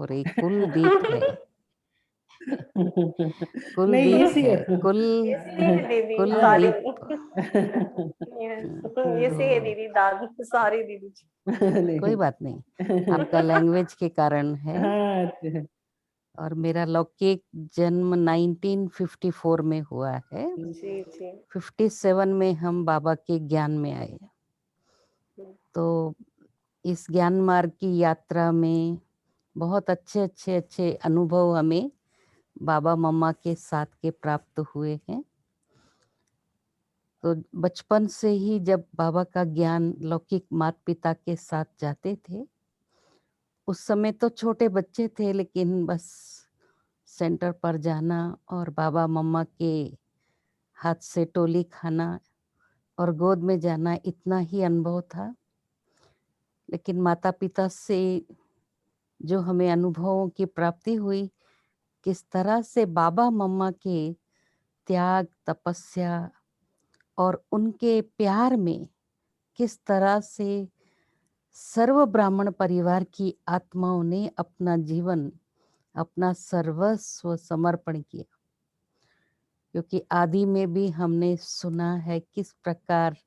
और एक कुलदीप है। नहीं कुलदीप इसी है, ऐसे है दीदी सारी। कुलदीप। ऐसे है तो दीदी दादी सारी दीदी। कोई बात नहीं, आपका लैंग्वेज के कारण है। हाँ और मेरा लौकिक जन्म 1954 में हुआ है। जी जी 57 में हम बाबा के ज्ञान में आए। तो इस ज्ञान मार्ग की यात्रा में बहुत अच्छे अच्छे अच्छे अनुभव हमें बाबा मम्मा के साथ के प्राप्त हुए हैं। तो बचपन से ही जब बाबा का ज्ञान लौकिक माता पिता के साथ जाते थे, उस समय तो छोटे बच्चे थे, लेकिन बस सेंटर पर जाना और बाबा मम्मा के हाथ से टोली खाना और गोद में जाना, इतना ही अनुभव था। लेकिन माता पिता से जो हमें अनुभवों की प्राप्ति हुई, किस तरह से बाबा मम्मा के त्याग, तपस्या और उनके प्यार में किस तरह से सर्व ब्राह्मण परिवार की आत्माओं ने अपना जीवन, अपना सर्वस्व समर्पण किया। क्योंकि आदि में भी हमने सुना है किस प्रकार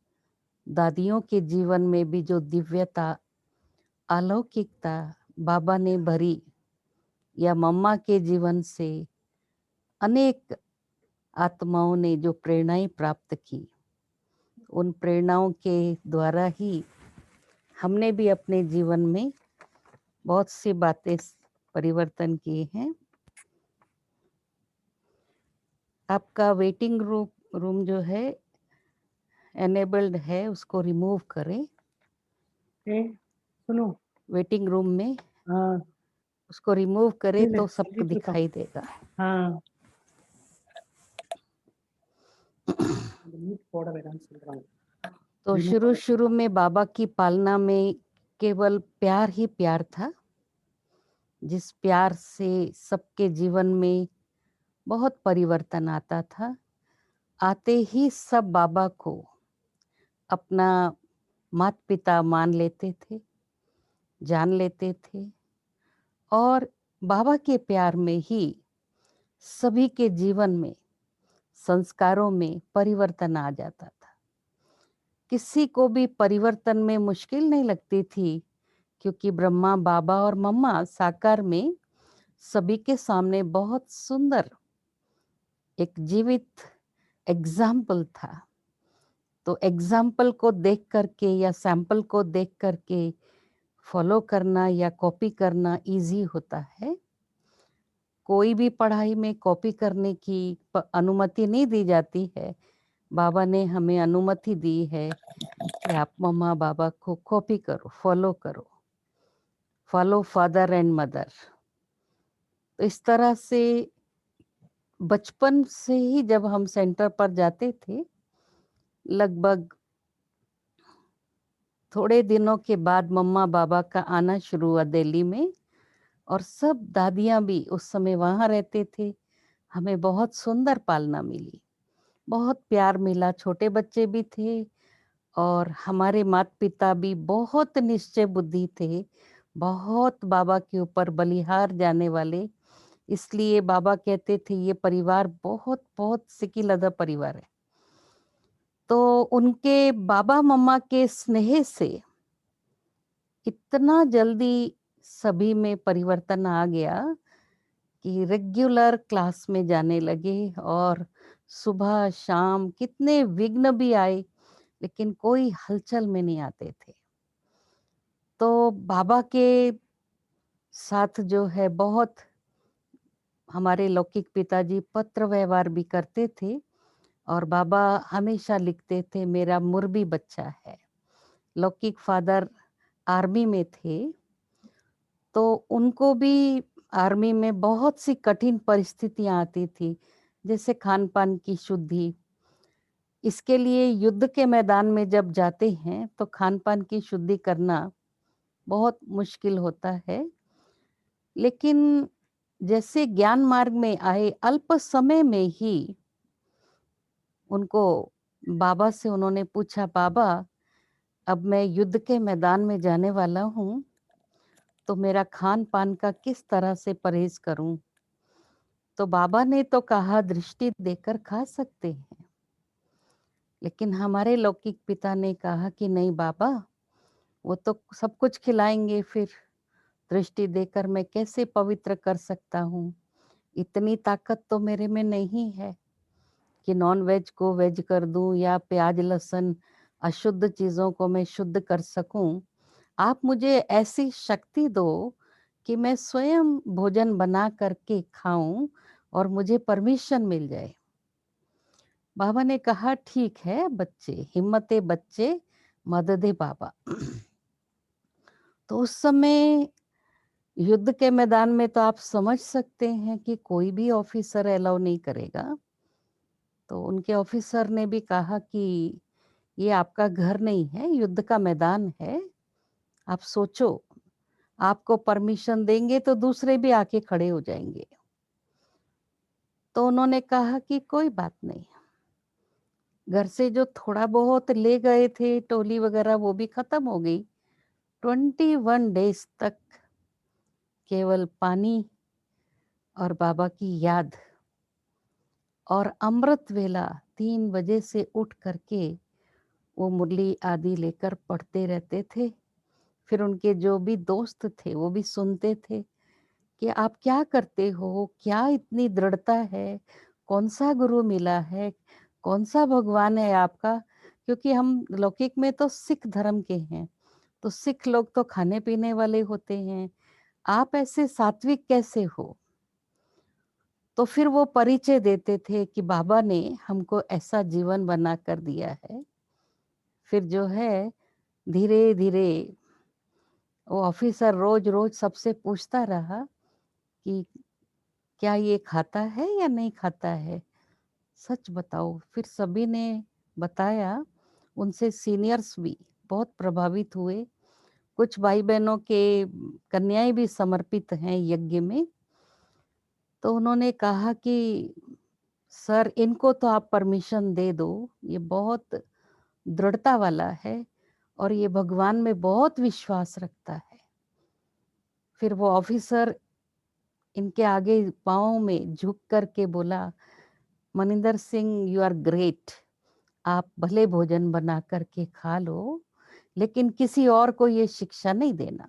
दादियों के जीवन में भी जो दिव्यता, अलौकिकता बाबा ने भरी, या मम्मा के जीवन से अनेक आत्माओं ने जो प्रेरणाएं प्राप्त की, उन प्रेरणाओं के द्वारा ही हमने भी अपने जीवन में बहुत सी बातें परिवर्तन किए हैं। आपका वेटिंग रूम जो है एनेबल्ड है, उसको रिमूव करें। सुनो वेटिंग रूम में हाँ उसको रिमूव करें तो सबको जल्दी करता हूँ। दिखाई देगा। हाँ तो शुरू शुरू में बाबा की पालना में केवल प्यार ही प्यार था, जिस प्यार से सबके जीवन में बहुत परिवर्तन आता था। आते ही सब बाबा को अपना माता पिता मान लेते थे, जान लेते थे, और बाबा के प्यार में ही सभी के जीवन में, संस्कारों में परिवर्तन आ जाता था। किसी को भी परिवर्तन में मुश्किल नहीं लगती थी, क्योंकि ब्रह्मा बाबा और मम्मा साकार में सभी के सामने बहुत सुंदर एक जीवित एग्जाम्पल था। तो एग्जाम्पल को देख करके या सैंपल को देख करके फॉलो करना या कॉपी करना इजी होता है। कोई भी पढ़ाई में कॉपी करने की अनुमति नहीं दी जाती है। बाबा ने हमें अनुमति दी है कि आप मम्मा बाबा को कॉपी करो, फॉलो करो, फॉलो फादर एंड मदर। तो इस तरह से बचपन से ही जब हम सेंटर पर जाते थे, लगभग थोड़े दिनों के बाद मम्मा बाबा का आना शुरू हुआ दिल्ली में, और सब दादियां भी उस समय वहाँ रहते थे। हमें बहुत सुंदर पालना मिली, बहुत प्यार मिला। छोटे बच्चे भी थे और हमारे माता पिता भी बहुत निश्चय बुद्धि थे, बहुत बाबा के ऊपर बलिहार जाने वाले। इसलिए बाबा कहते थे ये परिवार बहुत बहुत सिकिलधा परिवार है। तो उनके बाबा मम्मा के स्नेह से इतना जल्दी सभी में परिवर्तन आ गया कि रेगुलर क्लास में जाने लगे, और सुबह शाम कितने विघ्न भी आए, लेकिन कोई हलचल में नहीं आते थे। तो बाबा के साथ जो है बहुत हमारे लौकिक पिताजी पत्र व्यवहार भी करते थे, और बाबा हमेशा लिखते थे मेरा मुर्बी बच्चा है। लौकिक फादर आर्मी में थे, तो उनको भी आर्मी में बहुत सी कठिन परिस्थितियां आती थी, जैसे खान पान की शुद्धि। इसके लिए युद्ध के मैदान में जब जाते हैं तो खान पान की शुद्धि करना बहुत मुश्किल होता है। लेकिन जैसे ज्ञान मार्ग में आए, अल्प समय में ही उनको बाबा से उन्होंने पूछा, बाबा अब मैं युद्ध के मैदान में जाने वाला हूँ, तो मेरा खान पान का किस तरह से परहेज करूं? तो बाबा ने तो कहा दृष्टि देकर खा सकते हैं, लेकिन हमारे लौकिक पिता ने कहा कि नहीं बाबा, वो तो सब कुछ खिलाएंगे, फिर दृष्टि देकर मैं कैसे पवित्र कर सकता हूँ? इतनी ताकत तो मेरे में नहीं है कि नॉन वेज को वेज कर दूं या प्याज लहसुन अशुद्ध चीजों को मैं शुद्ध कर सकूं। आप मुझे ऐसी शक्ति दो कि मैं स्वयं भोजन बना करके खाऊं और मुझे परमिशन मिल जाए। बाबा ने कहा ठीक है बच्चे, हिम्मते बच्चे, मददे बाबा। तो उस समय युद्ध के मैदान में तो आप समझ सकते हैं कि कोई भी ऑफिसर अलाउ नहीं करेगा। तो उनके ऑफिसर ने भी कहा कि ये आपका घर नहीं है, युद्ध का मैदान है, आप सोचो, आपको परमिशन देंगे तो दूसरे भी आके खड़े हो जाएंगे। तो उन्होंने कहा कि कोई बात नहीं। घर से जो थोड़ा बहुत ले गए थे टोली वगैरह वो भी खत्म हो गई। 21 डेज तक केवल पानी और बाबा की याद और अमृत वेला 3 बजे से उठ करके वो मुरली आदि लेकर पढ़ते रहते थे। फिर उनके जो भी दोस्त थे वो भी सुनते थे कि आप क्या करते हो, क्या इतनी दृढ़ता है, कौन सा गुरु मिला है, कौन सा भगवान है आपका? क्योंकि हम लौकिक में तो सिख धर्म के हैं, तो सिख लोग तो खाने पीने वाले होते हैं, आप ऐसे सात्विक कैसे हो? तो फिर वो परिचय देते थे कि बाबा ने हमको ऐसा जीवन बना कर दिया है। फिर जो है धीरे धीरे वो ऑफिसर रोज रोज सबसे पूछता रहा कि क्या ये खाता है या नहीं खाता है, सच बताओ। फिर सभी ने बताया। उनसे सीनियर्स भी बहुत प्रभावित हुए। कुछ भाई बहनों के कन्याएं भी समर्पित हैं यज्ञ में। तो उन्होंने कहा कि सर इनको तो आप परमिशन दे दो, ये बहुत दृढ़ता वाला है और ये भगवान में बहुत विश्वास रखता है। फिर वो ऑफिसर इनके आगे पाँव में झुक करके बोला, Maninder Singh you are great, आप भले भोजन बना करके खा लो, लेकिन किसी और को ये शिक्षा नहीं देना।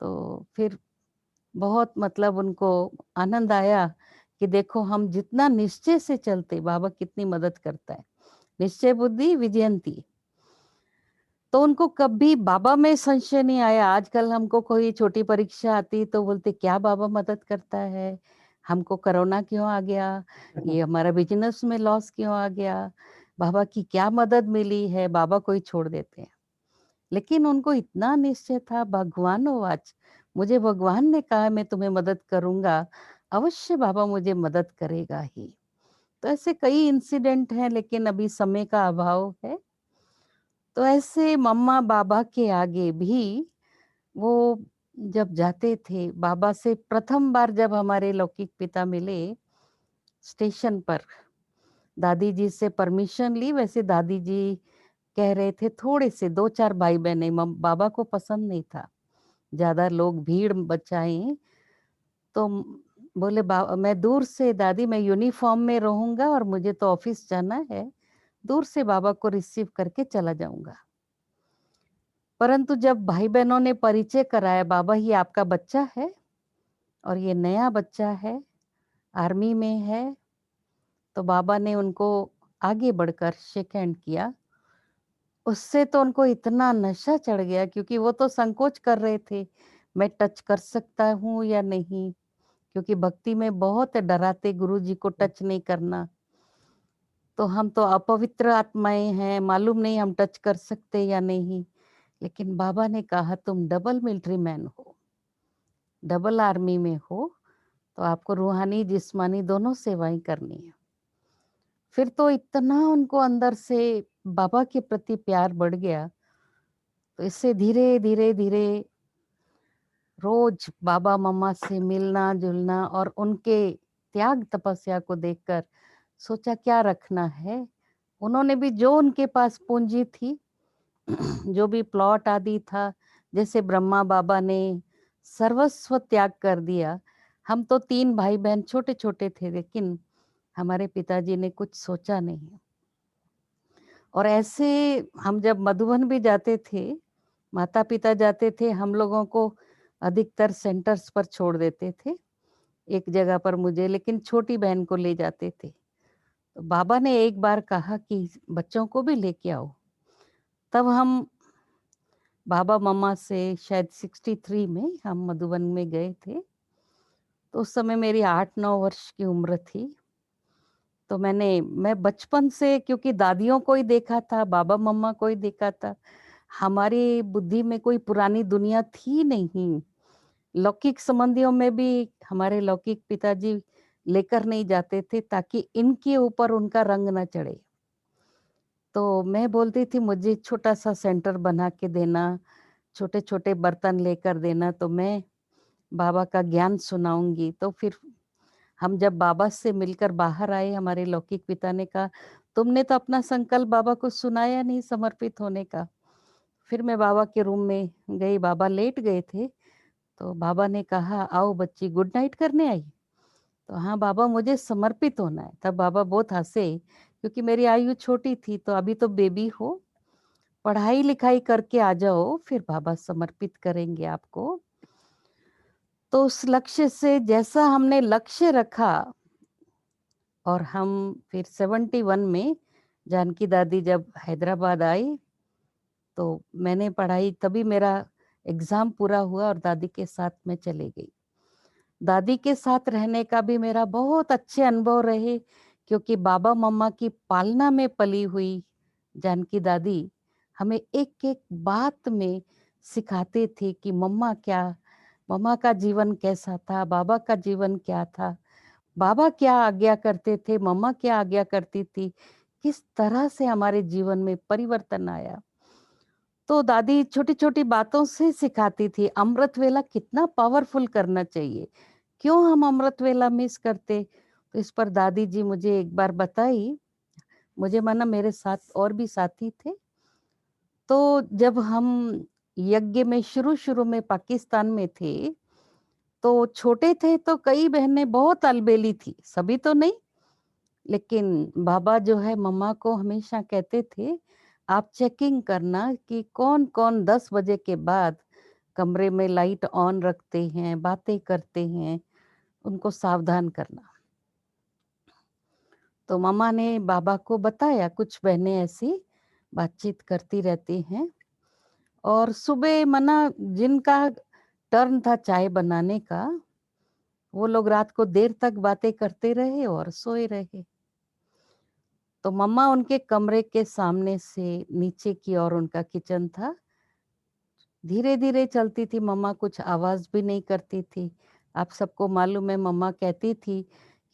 तो फिर बहुत मतलब उनको आनंद आया कि देखो हम जितना निश्चय से चलते बाबा कितनी मदद करता है। निश्चय बुद्धि विजयंती। तो उनको कभी बाबा में संशय नहीं आया। आजकल हमको कोई छोटी परीक्षा आती तो बोलते क्या बाबा मदद करता है, हमको कोरोना क्यों आ गया, ये हमारा बिजनेस में लॉस क्यों आ गया, बाबा की क्या मदद मिली है, बाबा को ही छोड़ देते हैं। लेकिन उनको इतना निश्चय था, भगवान वाच, मुझे भगवान ने कहा मैं तुम्हें मदद करूंगा, अवश्य बाबा मुझे मदद करेगा ही। तो ऐसे कई इंसिडेंट हैं, लेकिन अभी समय का अभाव है। तो ऐसे मम्मा बाबा के आगे भी वो जब जाते थे बाबा से प्रथम बार, जब हमारे लौकिक पिता मिले स्टेशन पर, दादी जी से परमिशन ली। वैसे दादी जी कह रहे थे थोड़े से 2-4 भाई बहने, बाबा को पसंद नहीं था ज्यादा लोग भीड़ बचाएं। तो बोले मैं दूर से, दादी मैं यूनिफॉर्म में रहूंगा और मुझे तो ऑफिस जाना है, दूर से बाबा को रिसीव करके चला जाऊंगा। परंतु जब भाई बहनों ने परिचय कराया, बाबा ही आपका बच्चा है और ये नया बच्चा है, आर्मी में है, तो बाबा ने उनको आगे बढ़कर शेक हैंड किया। उससे तो उनको इतना नशा चढ़ गया, क्योंकि वो तो संकोच कर रहे थे मैं टच कर सकता हूँ या नहीं, क्योंकि भक्ति में बहुत डराते गुरु जी को टच नहीं करना, तो हम तो अपवित्र आत्माएं हैं, मालूम नहीं हम टच कर सकते या नहीं। लेकिन बाबा ने कहा तुम डबल मिलिट्री मैन हो, डबल आर्मी में हो, तो आपको रूहानी जिस्मानी दोनों सेवाएं करनी है। फिर तो इतना उनको अंदर से बाबा के प्रति प्यार बढ़ गया। तो इससे धीरे धीरे धीरे रोज बाबा मम्मा से मिलना जुलना और उनके त्याग तपस्या को देखकर सोचा क्या रखना है। उन्होंने भी जो उनके पास पूंजी थी जो भी प्लॉट आदि था जैसे ब्रह्मा बाबा ने सर्वस्व त्याग कर दिया। हम तो 3 भाई बहन छोटे छोटे थे, लेकिन हमारे पिताजी ने कुछ सोचा नहीं। और ऐसे हम जब मधुबन भी जाते थे, माता पिता जाते थे, हम लोगों को अधिकतर सेंटर्स पर छोड़ देते थे, एक जगह पर मुझे, लेकिन छोटी बहन को ले जाते थे। तो बाबा ने एक बार कहा कि बच्चों को भी लेके आओ। तब हम बाबा मम्मा से शायद 63 में हम मधुबन में गए थे। तो उस समय मेरी 8-9 वर्ष की उम्र थी। तो मैं बचपन से, क्योंकि दादियों को ही देखा था, बाबा मम्मा को ही देखा था, हमारी बुद्धि में कोई पुरानी दुनिया थी नहीं। लौकिक संबंधियों में भी हमारे लौकिक पिताजी लेकर नहीं जाते थे, ताकि इनके ऊपर उनका रंग ना चढ़े। तो मैं बोलती थी मुझे छोटा सा सेंटर बना के देना, छोटे छोटे बर्तन लेकर देना, तो मैं बाबा का ज्ञान सुनाऊंगी। तो फिर हम जब बाबा से मिलकर बाहर आए, हमारे लौकिक पिता ने कहा, तुमने तो अपना संकल्प बाबा को सुनाया नहीं समर्पित होने का। फिर मैं बाबा के रूम में गई, बाबा लेट गए थे। तो बाबा ने कहा, आओ बच्ची, गुड नाइट करने आई? तो हाँ बाबा, मुझे समर्पित होना है। तब बाबा बहुत हंसे, क्योंकि मेरी आयु छोटी थी। तो अभी तो बेबी हो, पढ़ाई लिखाई करके आ जाओ, फिर बाबा समर्पित करेंगे आपको। तो उस लक्ष्य से, जैसा हमने लक्ष्य रखा, और हम फिर 71 में जानकी दादी जब हैदराबाद आई, तो मैंने पढ़ाई, तभी मेरा एग्जाम पूरा हुआ और दादी के साथ मैं चले गई। दादी के साथ रहने का भी मेरा बहुत अच्छे अनुभव रहे, क्योंकि बाबा मम्मा की पालना में पली हुई जानकी दादी हमें एक एक बात में सिखाते थे कि मम्मा का जीवन कैसा था, बाबा का जीवन क्या था, बाबा क्या आज्ञा करते थे, मम्मा क्या आज्ञा करती थी, किस तरह से हमारे जीवन में परिवर्तन आया। तो दादी छोटी छोटी बातों से सिखाती थी, अमृत वेला कितना पावरफुल करना चाहिए, क्यों हम अमृत वेला मिस करते। तो इस पर दादी जी मुझे एक बार बताई, मुझे माना मेरे साथ और भी साथी थे। तो जब हम यज्ञ में शुरू शुरू में पाकिस्तान में थे, तो छोटे थे, तो कई बहनें बहुत अलबेली थी, सभी तो नहीं, लेकिन बाबा जो है मम्मा को हमेशा कहते थे, आप चेकिंग करना कि कौन कौन 10 बजे के बाद कमरे में लाइट ऑन रखते हैं, बातें करते हैं, उनको सावधान करना। तो मम्मा ने बाबा को बताया, कुछ बहनें ऐसी बातचीत करती रहती हैं। और सुबह मना जिनका टर्न था चाय बनाने का, वो लोग रात को देर तक बातें करते रहे और सोए रहे। तो मम्मा उनके कमरे के सामने से नीचे की ओर उनका किचन था, धीरे धीरे चलती थी मम्मा, कुछ आवाज भी नहीं करती थी। आप सबको मालूम है, मम्मा कहती थी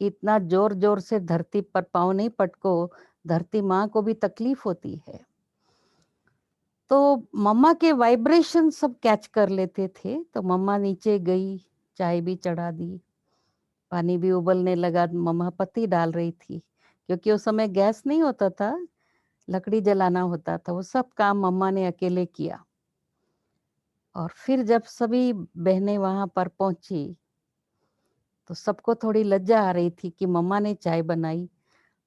कि इतना जोर जोर से धरती पर पाँव नहीं पटको, धरती माँ को भी तकलीफ होती है। तो मम्मा के वाइब्रेशन सब कैच कर लेते थे। तो मम्मा नीचे गई, चाय भी चढ़ा दी, पानी भी उबलने लगा, मम्मा पत्ती डाल रही थी, क्योंकि उस समय गैस नहीं होता था, लकड़ी जलाना होता था। वो सब काम मम्मा ने अकेले किया। और फिर जब सभी बहनें वहां पर पहुंची, तो सबको थोड़ी लज्जा आ रही थी कि मम्मा ने चाय बनाई।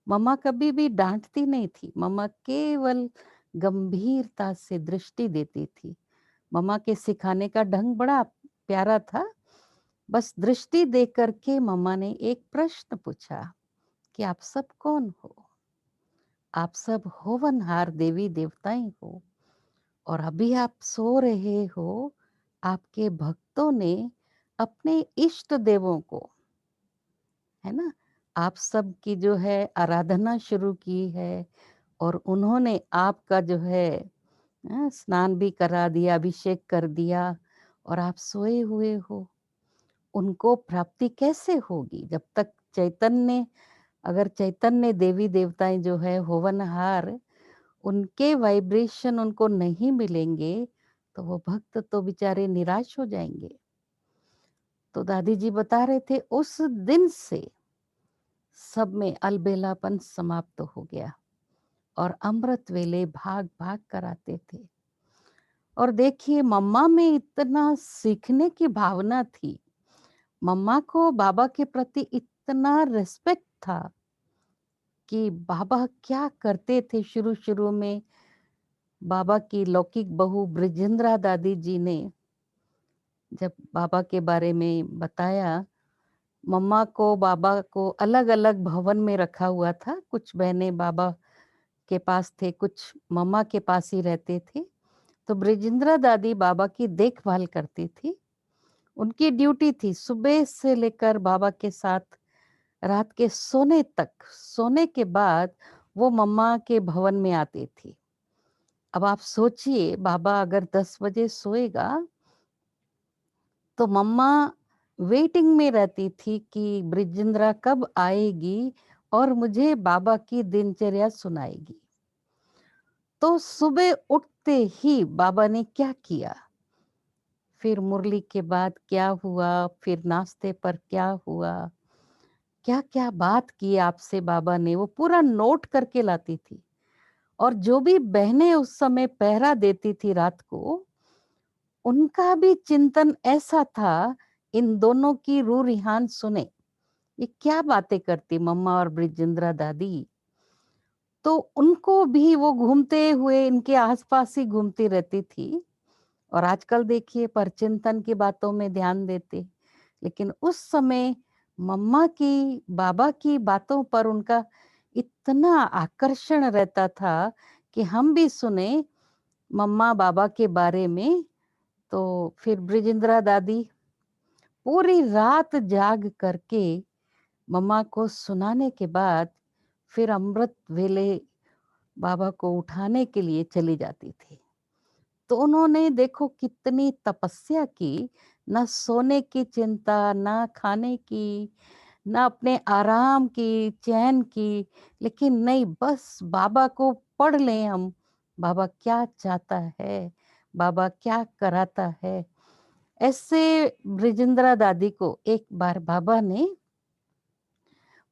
मम्मा कभी भी डांटती नहीं थी, मम्मा केवल गंभीरता से दृष्टि देती थी। मम्मा के सिखाने का ढंग बड़ा प्यारा था। बस दृष्टि दे करके मम्मा ने एक प्रश्न पूछा कि आप सब कौन हो? आप सब होवनहार देवी देवताएं हो, और अभी आप सो रहे हो। आपके भक्तों ने अपने इष्ट देवों को, है ना, आप सब की जो है आराधना शुरू की है, और उन्होंने आपका जो है स्नान भी करा दिया, अभिषेक कर दिया, और आप सोए हुए हो। उनको प्राप्ति कैसे होगी जब तक चैतन्य, अगर चैतन्य देवी देवताएं जो है होवनहार, उनके वाइब्रेशन उनको नहीं मिलेंगे, तो वो भक्त तो बेचारे निराश हो जाएंगे। तो दादी जी बता रहे थे, उस दिन से सब में अलबेलापन समाप्त हो गया, और अमृत वेले भाग भाग कर आते थे। और देखिए मम्मा में इतना सीखने की भावना थी, मम्मा को बाबा के प्रति इतना रिस्पेक्ट था कि बाबा क्या करते थे। शुरू शुरू में बाबा की लौकिक बहू ब्रिजेंद्रा दादी जी ने जब बाबा के बारे में बताया, मम्मा को बाबा को अलग अलग भवन में रखा हुआ था। कुछ बहनें बाबा के पास थे, कुछ मम्मा के पास ही रहते थे। तो ब्रिजेंद्रा दादी बाबा की देखभाल करती थी। उनकी ड्यूटी थी सुबह से लेकर बाबा के साथ रात के सोने तक। सोने के बाद वो मम्मा के भवन में आती थी। अब आप सोचिए, बाबा अगर 10 बजे सोएगा तो मम्मा वेटिंग में रहती थी कि ब्रिजेंद्रा कब आएगी और मुझे बाबा की दिनचर्या सुनाएगी। तो सुबह उठते ही बाबा ने क्या किया, फिर मुरली के बाद क्या हुआ, फिर नाश्ते पर क्या हुआ, क्या क्या बात की आपसे बाबा ने, वो पूरा नोट करके लाती थी। और जो भी बहनें उस समय पहरा देती थी रात को, उनका भी चिंतन ऐसा था, इन दोनों की रूह रिहान सुने, ये क्या बातें करती मम्मा और ब्रिजेंद्रा दादी। तो उनको भी वो घूमते हुए इनके आसपास ही घूमती रहती थी। और आजकल देखिए परचिंतन की बातों में ध्यान देते, लेकिन उस समय मम्मा की बाबा की बातों पर उनका इतना आकर्षण रहता था कि हम भी सुने मम्मा बाबा के बारे में। तो फिर ब्रिजेंद्रा दादी पूरी रात जाग करके मम्मा को सुनाने के बाद फिर अमृत वेले बाबा को उठाने के लिए चली जाती थी। तो उन्होंने देखो कितनी तपस्या की, ना सोने की चिंता, ना खाने की, ना अपने आराम की, चैन की, लेकिन नहीं, बस बाबा को पढ़ लें हम, बाबा क्या चाहता है, बाबा क्या कराता है। ऐसे ब्रिजेंद्रा दादी को एक बार बाबा ने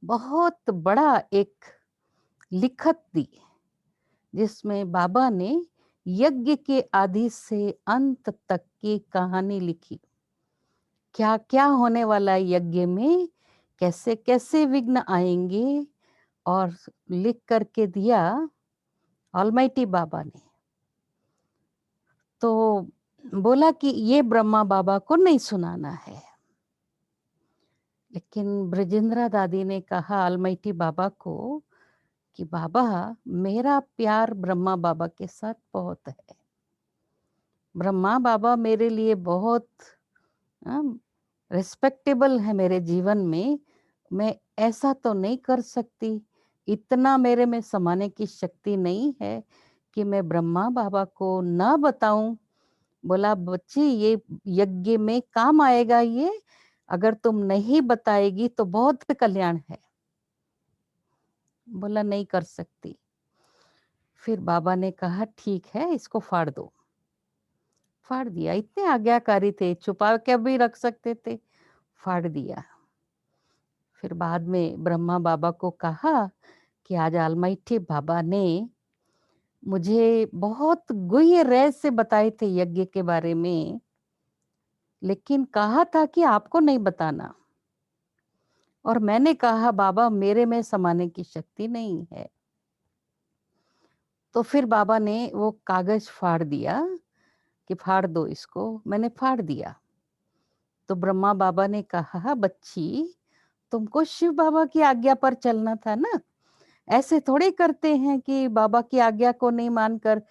बहुत बड़ा एक लिखत दी, जिसमें बाबा ने यज्ञ के आदि से अंत तक की कहानी लिखी। क्या क्या होने वाला है यज्ञ में, कैसे कैसे विघ्न आएंगे, और लिख करके दिया ऑलमाइटी बाबा ने। तो बोला कि ये ब्रह्मा बाबा को नहीं सुनाना है, लेकिन ब्रजेंद्रा दादी ने कहा ऑलमाइटी बाबा को कि बाबा, मेरा प्यार ब्रह्मा बाबा के साथ बहुत है, ब्रह्मा बाबा मेरे लिए बहुत रिस्पेक्टेबल है मेरे जीवन में। मैं ऐसा तो नहीं कर सकती, इतना मेरे में समाने की शक्ति नहीं है कि मैं ब्रह्मा बाबा को ना बताऊं। बोला बच्ची, ये यज्ञ में काम आएगा, ये अगर तुम नहीं बताएगी तो बहुत कल्याण है। बोला नहीं कर सकती। फिर बाबा ने कहा ठीक है, इसको फाड़ दो। फाड़ दिया, इतने आज्ञाकारी थे, छुपा के भी रख सकते थे, फाड़ दिया। फिर बाद में ब्रह्मा बाबा को कहा कि आज ऑलमाइटी बाबा ने मुझे बहुत गुह्य रहस्य बताए थे यज्ञ के बारे में, लेकिन कहा था कि आपको नहीं बताना। और मैंने कहा बाबा, मेरे में समाने की शक्ति नहीं है। तो फिर बाबा ने वो कागज फाड़ दिया कि फाड़ दो इसको। मैंने फाड़ दिया। तो ब्रह्मा बाबा ने कहा बच्ची, तुमको शिव बाबा की आज्ञा पर चलना था ना, ऐसे थोड़े करते हैं कि बाबा की आज्ञा को नहीं मानकर।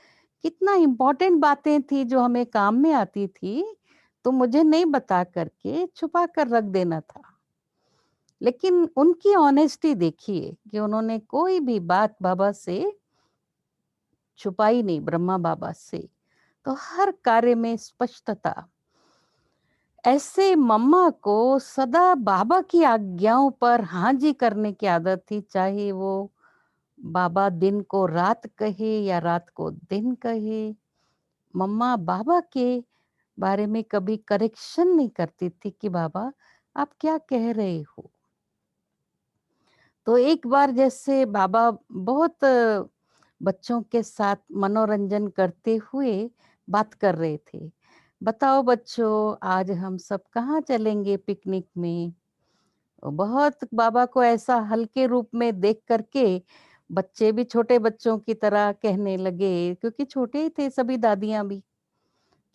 कितना इम्पोर्टेंट बातें थी जो हमें काम में आती थी, तो मुझे नहीं बता करके छुपा कर रख देना था। लेकिन उनकी ऑनेस्टी देखिए कि उन्होंने कोई भी बात बाबा से छुपाई नहीं, ब्रह्मा बाबा से। तो हर कार्य में स्पष्टता। ऐसे मम्मा को सदा बाबा की आज्ञाओं पर हाँ जी करने की आदत थी, चाहे वो बाबा दिन को रात कहे या रात को दिन कहे। मम्मा बाबा के बारे में कभी करेक्शन नहीं करती थी कि बाबा आप क्या कह रहे हो। तो एक बार जैसे बाबा बहुत बच्चों के साथ मनोरंजन करते हुए बात कर रहे थे, बताओ बच्चों आज हम सब कहाँ चलेंगे पिकनिक में। बहुत बाबा को ऐसा हल्के रूप में देख करके बच्चे भी छोटे बच्चों की तरह कहने लगे, क्योंकि छोटे ही थे सभी दादियां भी,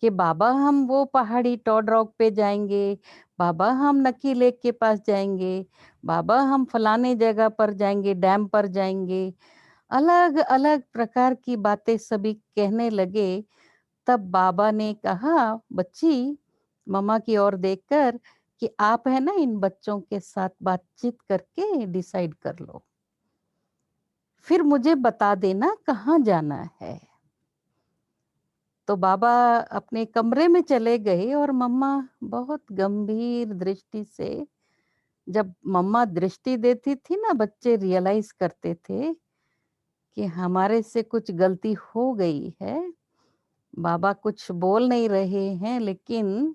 कि बाबा हम वो पहाड़ी टॉड रॉक पे जाएंगे, बाबा हम नक्की लेक के पास जाएंगे, बाबा हम फलाने जगह पर जाएंगे, डैम पर जाएंगे। अलग अलग प्रकार की बातें सभी कहने लगे। तब बाबा ने कहा, बच्ची, मम्मा की ओर देखकर, कि आप है ना इन बच्चों के साथ बातचीत करके डिसाइड कर लो, फिर मुझे बता देना कहाँ जाना है। तो बाबा अपने कमरे में चले गए और मम्मा बहुत गंभीर दृष्टि से, जब मम्मा दृष्टि देती थी ना, बच्चे रियलाइज करते थे कि हमारे से कुछ गलती हो गई है। बाबा कुछ बोल नहीं रहे हैं, लेकिन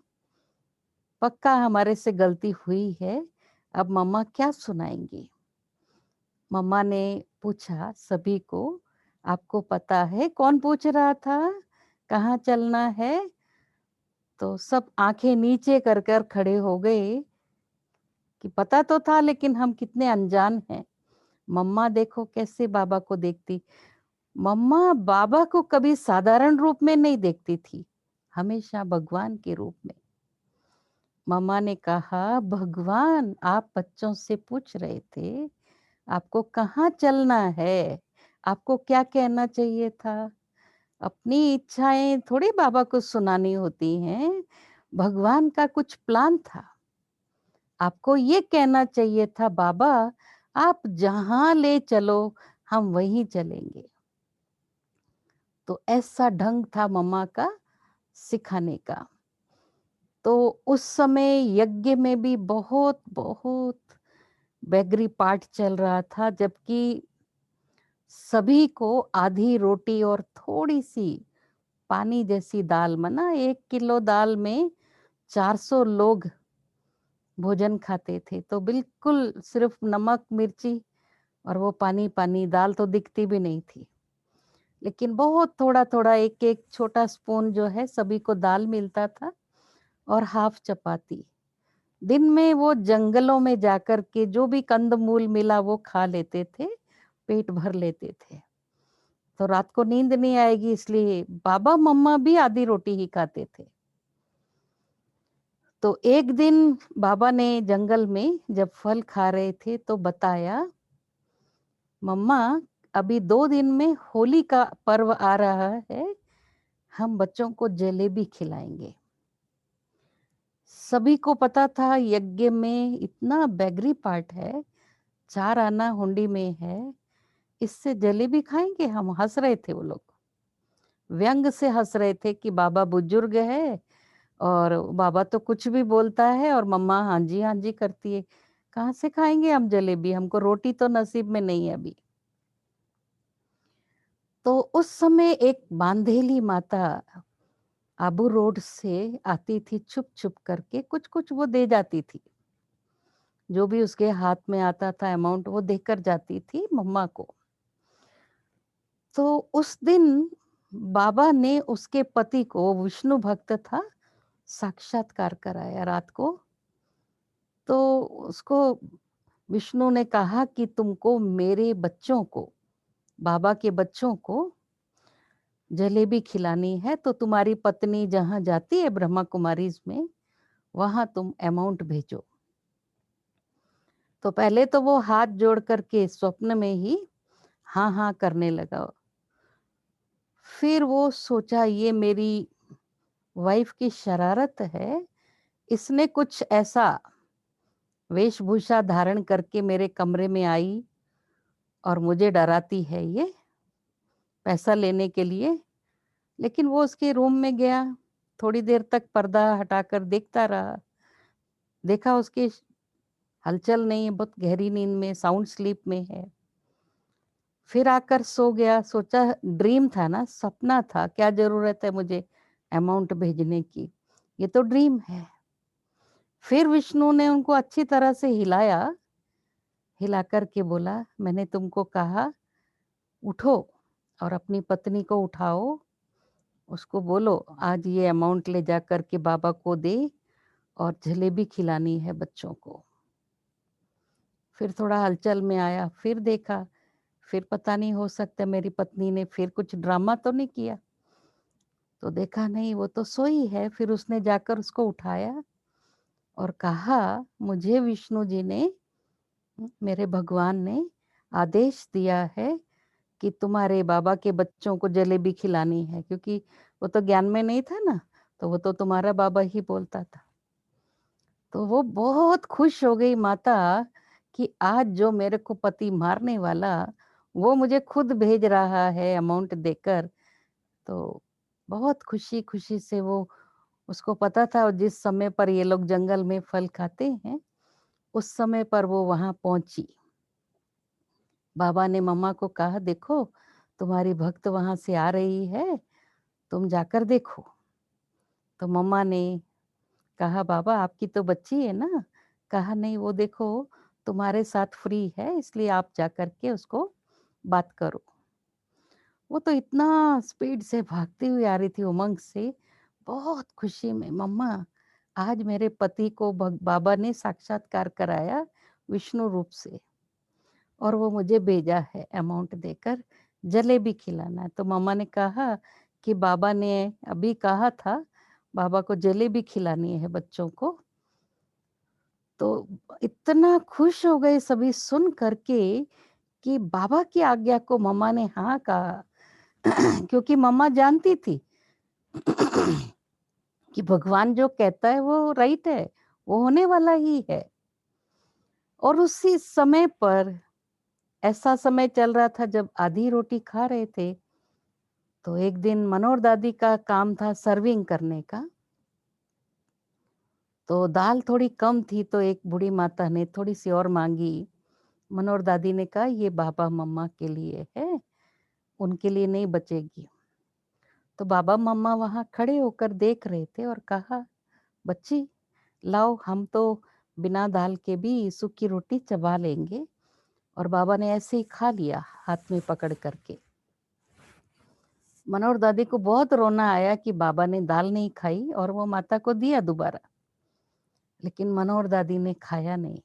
पक्का हमारे से गलती हुई है। अब मम्मा क्या सुनाएंगी। मम्मा ने पूछा सभी को, आपको पता है? कौन पूछ रहा था कहाँ चलना है? तो सब आंखें नीचे कर कर खड़े हो गए कि पता तो था, लेकिन हम कितने अनजान हैं। मम्मा देखो कैसे बाबा को देखती। मम्मा बाबा को कभी साधारण रूप में नहीं देखती थी, हमेशा भगवान के रूप में। मम्मा ने कहा, भगवान आप बच्चों से पूछ रहे थे आपको कहाँ चलना है, आपको क्या कहना चाहिए था? अपनी इच्छाएं थोड़ी बाबा को सुनानी होती हैं, भगवान का कुछ प्लान था। आपको ये कहना चाहिए था, बाबा आप जहां ले चलो हम वहीं चलेंगे। तो ऐसा ढंग था मम्मा का सिखाने का। तो उस समय यज्ञ में भी बहुत बहुत बैगरी पाठ चल रहा था, जबकि सभी को आधी रोटी और थोड़ी सी पानी जैसी दाल, मना 1 किलो दाल में 400 लोग भोजन खाते थे। तो बिल्कुल सिर्फ नमक मिर्ची और वो पानी पानी, दाल तो दिखती भी नहीं थी, लेकिन बहुत थोड़ा थोड़ा एक एक छोटा स्पून जो है सभी को दाल मिलता था, और हाफ चपाती। दिन में वो जंगलों में जाकर के जो भी कंदमूल मिला वो खा लेते थे, पेट भर लेते थे। तो रात को नींद नहीं आएगी, इसलिए बाबा मम्मा भी आधी रोटी ही खाते थे। तो एक दिन बाबा ने जंगल में जब फल खा रहे थे तो बताया, मम्मा अभी 2 दिन में होली का पर्व आ रहा है, हम बच्चों को जलेबी खिलाएंगे। सभी को पता था यज्ञ में इतना बैगरी पार्ट है, 4 आना हुंडी में है, इससे जलेबी खाएंगे हम। हंस रहे थे वो लोग, व्यंग से हंस रहे थे कि बाबा बुजुर्ग है और बाबा तो कुछ भी बोलता है और मम्मा हाँ जी करती है, कहाँ से खाएंगे हम जलेबी, हमको रोटी तो नसीब में नहीं है अभी। तो उस समय एक बांधेली माता आबू रोड से आती थी, छुप छुप करके कुछ कुछ वो दे जाती थी, जो भी उसके हाथ में आता था अमाउंट वो देकर जाती थी मम्मा को। तो उस दिन बाबा ने उसके पति को, विष्णु भक्त था, साक्षात्कार कराया रात को। तो उसको विष्णु ने कहा कि तुमको मेरे बच्चों को, बाबा के बच्चों को जलेबी खिलानी है, तो तुम्हारी पत्नी जहां जाती है ब्रह्मा कुमारीज में, वहां तुम अमाउंट भेजो। तो पहले तो वो हाथ जोड़ करके स्वप्न में ही हाँ हाँ करने लगा। फिर वो सोचा ये मेरी वाइफ की शरारत है, इसने कुछ ऐसा वेशभूषा धारण करके मेरे कमरे में आई और मुझे डराती है ये पैसा लेने के लिए। लेकिन वो उसके रूम में गया, थोड़ी देर तक पर्दा हटाकर देखता रहा, देखा उसकी हलचल नहीं है, बहुत गहरी नींद में, साउंड स्लीप में है। फिर आकर सो गया, सोचा ड्रीम था ना, सपना था, क्या जरूरत है मुझे अमाउंट भेजने की, ये तो ड्रीम है। फिर विष्णु ने उनको अच्छी तरह से हिलाया, हिला करके बोला, मैंने तुमको कहा उठो और अपनी पत्नी को उठाओ, उसको बोलो आज ये अमाउंट ले जा करके बाबा को दे और जलेबी खिलानी है बच्चों को। फिर थोड़ा हलचल में आया, फिर देखा, फिर पता नहीं हो सकता मेरी पत्नी ने फिर कुछ ड्रामा तो नहीं किया, तो देखा नहीं वो तो सोई है। फिर उसने जाकर उसको उठाया और कहा मुझे विष्णु जी ने, मेरे भगवान ने आदेश दिया है कि तुम्हारे बाबा के बच्चों को जलेबी खिलानी है, क्योंकि वो तो ज्ञान में नहीं था ना, तो वो तो तुम्हारा बाबा ही बोलता था। तो वो बहुत खुश हो गई माता कि आज जो मेरे को पति मारने वाला वो मुझे खुद भेज रहा है अमाउंट देकर। तो बहुत खुशी खुशी से वो, उसको पता था जिस समय पर ये लोग जंगल में फल खाते हैं उस समय पर वो वहां पहुंची। बाबा ने मम्मा को कहा देखो तुम्हारी भक्त वहां से आ रही है, तुम जाकर देखो। तो मम्मा ने कहा बाबा आपकी तो बच्ची है ना, कहा नहीं वो देखो तुम्हारे साथ फ्री है इसलिए आप जाकर के उसको बात करो। वो तो इतना स्पीड से भागती हुई आ रही थी उमंग से, बहुत खुशी में, मम्मा आज मेरे पति को बाबा ने साक्षात्कार कराया विष्णु रूप से और वो मुझे भेजा है अमाउंट देकर जलेबी खिलाना है। तो मम्मा ने कहा कि बाबा ने अभी कहा था बाबा को जलेबी खिलानी है बच्चों को। तो इतना खुश हो गए सभी सुन करके कि बाबा की आज्ञा को मम्मा ने हाँ कहा क्योंकि मम्मा जानती थी कि भगवान जो कहता है वो राइट है, वो होने वाला ही है। और उसी समय पर ऐसा समय चल रहा था जब आधी रोटी खा रहे थे, तो एक दिन मनोहर दादी का काम था सर्विंग करने का। तो दाल थोड़ी कम थी तो एक बूढ़ी माता ने थोड़ी सी और मांगी। मनोहर दादी ने कहा ये बाबा मम्मा के लिए है, उनके लिए नहीं बचेगी। तो बाबा मम्मा वहां खड़े होकर देख रहे थे और कहा बच्ची लाओ हम तो बिना दाल के भी सूखी रोटी चबा लेंगे। और बाबा ने ऐसे ही खा लिया हाथ में पकड़ करके। मनोहर दादी को बहुत रोना आया कि बाबा ने दाल नहीं खाई और वो माता को दिया दोबारा, लेकिन मनोहर दादी ने खाया नहीं।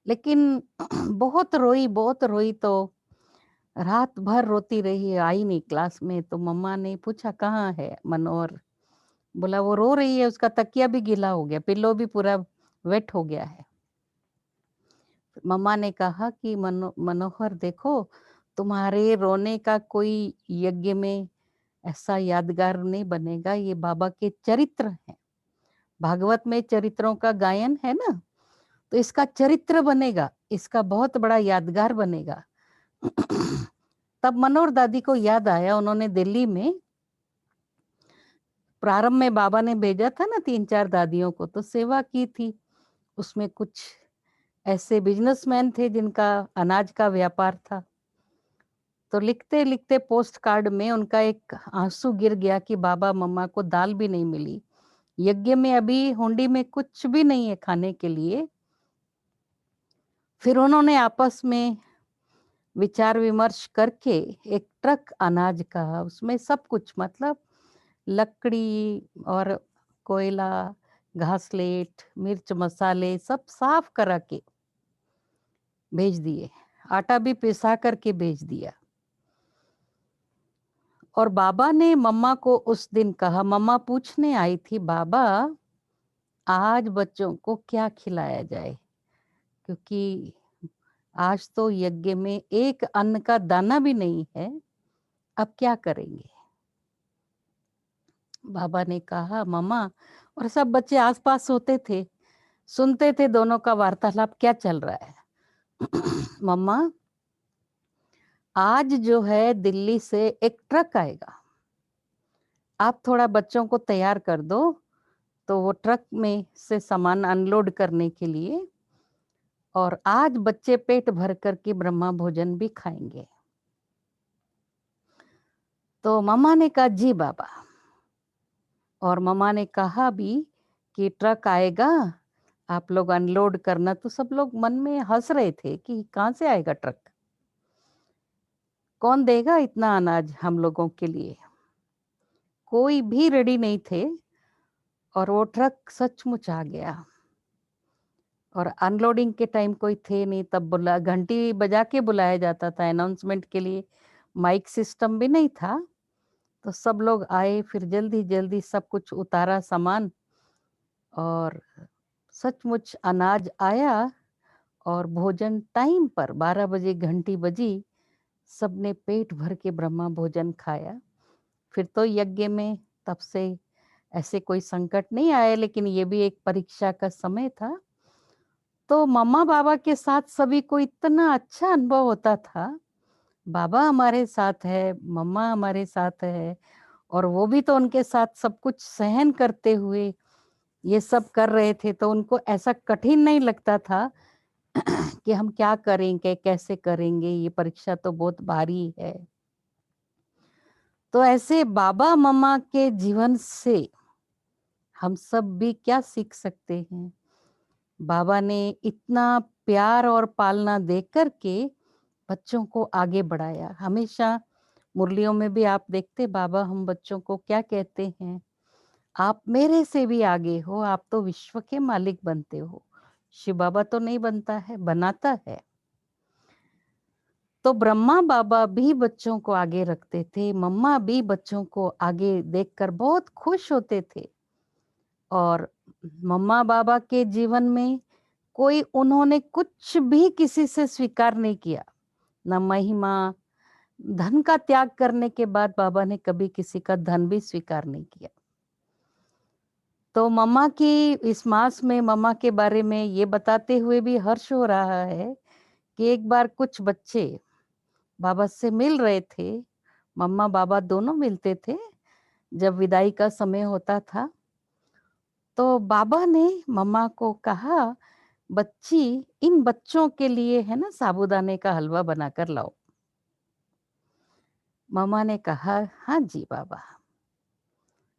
लेकिन बहुत रोई तो रात भर रोती रही, आई नहीं क्लास में। तो मम्मा ने पूछा कहाँ है मनोहर, बोला वो रो रही है, उसका तकिया भी गीला हो गया, पिल्लो भी पूरा वेट हो गया है। मम्मा ने कहा कि मनोहर देखो तुम्हारे रोने का कोई यज्ञ में ऐसा यादगार नहीं बनेगा, ये बाबा के चरित्र हैं। भागवत में चरित्रों का गायन है ना, तो इसका चरित्र बनेगा, इसका बहुत बड़ा यादगार बनेगा। तब मनोहर दादी को याद आया, उन्होंने दिल्ली में प्रारंभ में बाबा ने भेजा था ना 3-4 दादियों को, तो सेवा की थी। उसमें कुछ ऐसे बिजनेसमैन थे जिनका अनाज का व्यापार था। तो लिखते लिखते पोस्ट कार्ड में उनका एक आंसू गिर गया कि बाबा मम्मा को दाल भी नहीं मिली, यज्ञ में अभी हुंडी में कुछ भी नहीं है खाने के लिए। फिर उन्होंने आपस में विचार विमर्श करके एक ट्रक अनाज का, उसमें सब कुछ मतलब लकड़ी और कोयला, घासलेट, मिर्च मसाले सब साफ करा के भेज दिए, आटा भी पिसा करके भेज दिया। और बाबा ने मम्मा को उस दिन कहा, मम्मा पूछने आई थी बाबा आज बच्चों को क्या खिलाया जाए, क्योंकि आज तो यज्ञ में एक अन्न का दाना भी नहीं है, अब क्या करेंगे। बाबा ने कहा मम्मा, और सब बच्चे आसपास होते थे, सुनते थे दोनों का वार्तालाप क्या चल रहा है। मम्मा आज जो है दिल्ली से एक ट्रक आएगा, आप थोड़ा बच्चों को तैयार कर दो, तो वो ट्रक में से सामान अनलोड करने के लिए, और आज बच्चे पेट भर कर के ब्रह्मा भोजन भी खाएंगे। तो मम्मा ने कहा जी बाबा, और मम्मा ने कहा भी कि ट्रक आएगा, आप लोग अनलोड करना। तो सब लोग मन में हंस रहे थे कि कहाँ से आएगा ट्रक, कौन देगा इतना अनाज हम लोगों के लिए। कोई भी रेडी नहीं थे और वो ट्रक सचमुच आ गया और अनलोडिंग के टाइम कोई थे नहीं, तब बुला घंटी बजा के बुलाया जाता था अनाउंसमेंट के लिए, माइक सिस्टम भी नहीं था। तो सब लोग आए, फिर जल्दी जल्दी सब कुछ उतारा सामान और सचमुच अनाज आया और भोजन टाइम पर 12 बजे घंटी बजी, सबने पेट भर के ब्रह्मा भोजन खाया। फिर तो यज्ञ में तब से ऐसे कोई संकट नहीं आया, लेकिन ये भी एक परीक्षा का समय था। तो मम्मा बाबा के साथ सभी को इतना अच्छा अनुभव होता था, बाबा हमारे साथ है, मम्मा हमारे साथ है, और वो भी तो उनके साथ सब कुछ सहन करते हुए ये सब कर रहे थे, तो उनको ऐसा कठिन नहीं लगता था कि हम क्या करेंगे, कैसे करेंगे, ये परीक्षा तो बहुत भारी है। तो ऐसे बाबा मम्मा के जीवन से हम सब भी क्या सीख सकते हैं? बाबा ने इतना प्यार और पालना दे करके बच्चों को आगे बढ़ाया। हमेशा मुरलियों में भी आप देखते बाबा हम बच्चों को क्या कहते हैं, आप मेरे से भी आगे हो, आप तो विश्व के मालिक बनते हो। शिव बाबा तो नहीं बनता है, बनाता है। तो ब्रह्मा बाबा भी बच्चों को आगे रखते थे, मम्मा भी बच्चों को आगे देखकर बहुत खुश होते थे। और मम्मा बाबा के जीवन में कोई उन्होंने कुछ भी किसी से स्वीकार नहीं किया, न महिमा, धन का त्याग करने के बाद बाबा ने कभी किसी का धन भी स्वीकार नहीं किया। तो मम्मा की इस मास में मम्मा के बारे में ये बताते हुए भी हर्ष हो रहा है कि एक बार कुछ बच्चे बाबा से मिल रहे थे, मम्मा बाबा दोनों मिलते थे जब विदाई का समय होता था। तो बाबा ने मम्मा को कहा, बच्ची इन बच्चों के लिए है ना साबूदाने का हलवा बनाकर लाओ। मम्मा ने कहा, हाँ जी बाबा।